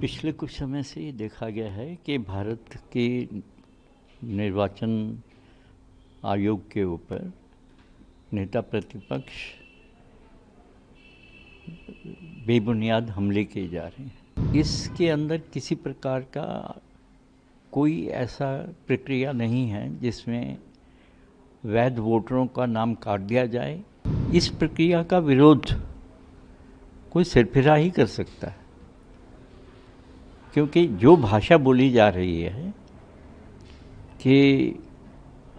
पिछले कुछ समय से ये देखा गया है कि भारत के निर्वाचन आयोग के ऊपर नेता प्रतिपक्ष बेबुनियाद हमले किए जा रहे हैं। इसके अंदर किसी प्रकार का कोई ऐसा प्रक्रिया नहीं है जिसमें वैध वोटरों का नाम काट दिया जाए। इस प्रक्रिया का विरोध कोई सिरफिरा ही कर सकता है, क्योंकि जो भाषा बोली जा रही है कि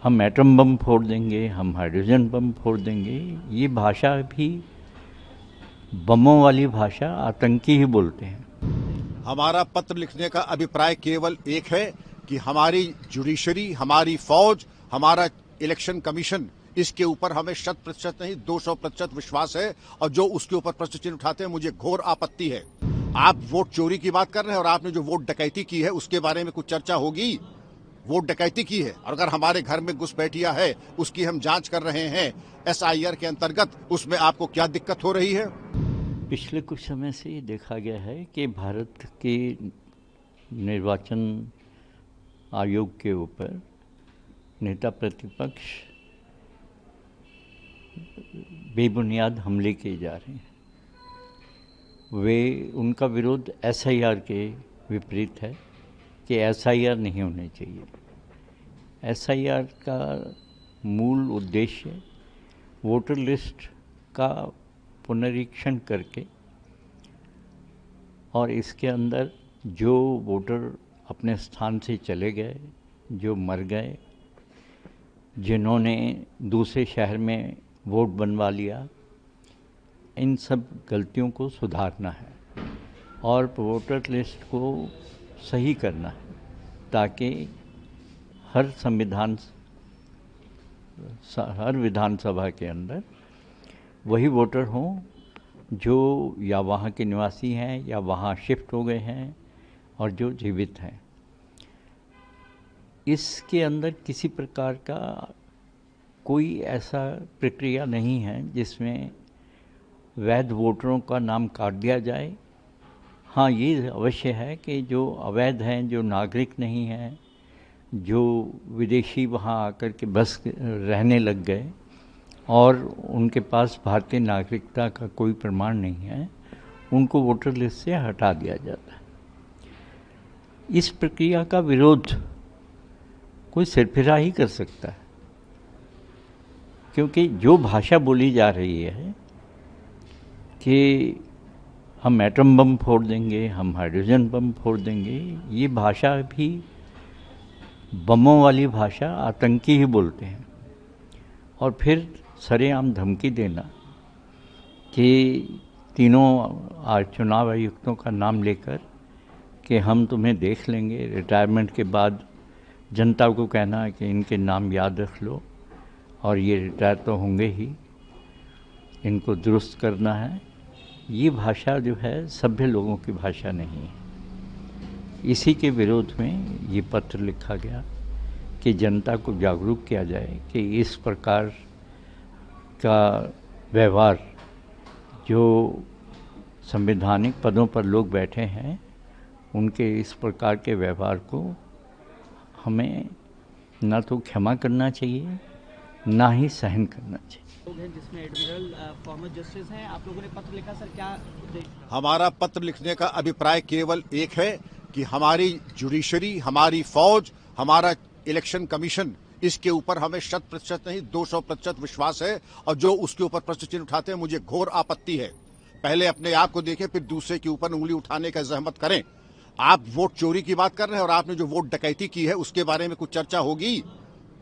हम एटम बम फोड़ देंगे, हम हाइड्रोजन बम फोड़ देंगे, ये भाषा भी बमों वाली भाषा आतंकी ही बोलते हैं। हमारा पत्र लिखने का अभिप्राय केवल एक है कि हमारी जुडिशरी, हमारी फौज, हमारा इलेक्शन कमीशन, इसके ऊपर हमें 100% नहीं 200% विश्वास है। और जो उसके ऊपर प्रश्न चिन्ह उठाते हैं, मुझे घोर आपत्ति है। आप वोट चोरी की बात कर रहे हैं और आपने जो वोट डकैती की है उसके बारे में कुछ चर्चा होगी। वोट डकैती की है और अगर हमारे घर में घुसपैठिया है उसकी हम जांच कर रहे हैं SIR के अंतर्गत, उसमें आपको क्या दिक्कत हो रही है? पिछले कुछ समय से ये देखा गया है कि भारत के निर्वाचन आयोग के ऊपर नेता प्रतिपक्ष बेबुनियाद हमले किए जा रहे हैं। उनका विरोध SIR के विपरीत है कि SIR नहीं होने चाहिए। SIR का मूल उद्देश्य वोटर लिस्ट का पुनरीक्षण करके और इसके अंदर जो वोटर अपने स्थान से चले गए, जो मर गए, जिन्होंने दूसरे शहर में वोट बनवा लिया, इन सब गलतियों को सुधारना है और वोटर लिस्ट को सही करना है, ताकि हर विधानसभा के अंदर वही वोटर हों जो या वहाँ के निवासी हैं या वहाँ शिफ्ट हो गए हैं और जो जीवित हैं। इसके अंदर किसी प्रकार का कोई ऐसा प्रक्रिया नहीं है जिसमें वैध वोटरों का नाम काट दिया जाए। हाँ, ये अवश्य है कि जो अवैध हैं, जो नागरिक नहीं हैं, जो विदेशी वहाँ आकर के बस रहने लग गए और उनके पास भारतीय नागरिकता का कोई प्रमाण नहीं है, उनको वोटर लिस्ट से हटा दिया जाता है। इस प्रक्रिया का विरोध कोई सिरफिरा ही कर सकता है, क्योंकि जो भाषा बोली जा रही है कि हम एटम बम फोड़ देंगे, हम हाइड्रोजन बम फोड़ देंगे, ये भाषा भी बमों वाली भाषा आतंकी ही बोलते हैं। और फिर सरेआम धमकी देना कि तीनों चुनाव आयुक्तों का नाम लेकर कि हम तुम्हें देख लेंगे, रिटायरमेंट के बाद जनता को कहना है कि इनके नाम याद रख लो और ये रिटायर तो होंगे ही, इनको दुरुस्त करना है, ये भाषा जो है सभ्य लोगों की भाषा नहीं है। इसी के विरोध में ये पत्र लिखा गया कि जनता को जागरूक किया जाए कि इस प्रकार का व्यवहार, जो संवैधानिक पदों पर लोग बैठे हैं, उनके इस प्रकार के व्यवहार को हमें ना तो क्षमा करना चाहिए, ना ही सहन करना चाहिए। जिसमें एडमिरल फॉर्मर जस्टिस हैं, आप लोगों ने पत्र लिखा, सर क्या उद्देश्य? हमारा पत्र लिखने का अभिप्राय केवल एक है कि हमारी जुडिशरी, हमारी फौज, हमारा इलेक्शन कमीशन, इसके ऊपर हमें 100% नहीं 200% विश्वास है। और जो उसके ऊपर प्रश्न चिन्ह उठाते हैं, मुझे घोर आपत्ति है। पहले अपने आप को देखें, फिर दूसरे के ऊपर उंगली उठाने का जहमत करें। आप वोट चोरी की बात कर रहे हैं और आपने जो वोट डकैती की है उसके बारे में कुछ चर्चा होगी।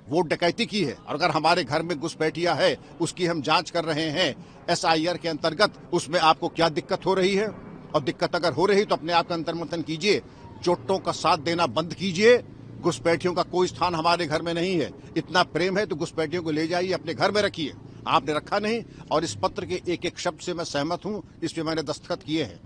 वोट डकैती की है और अगर हमारे घर में घुसपैठिया है उसकी हम जांच कर रहे हैं SIR के अंतर्गत, उसमें आपको क्या दिक्कत हो रही है? और दिक्कत अगर हो रही तो अपने आप का अंतर्मंथन कीजिए, चोटों का साथ देना बंद कीजिए। घुसपैठियों का कोई स्थान हमारे घर में नहीं है। इतना प्रेम है तो घुसपैठियों को ले जाइए, अपने घर में रखिए। आपने रखा नहीं और इस पत्र के एक एक शब्द से मैं सहमत हूं, इस पे मैंने दस्तखत किए हैं।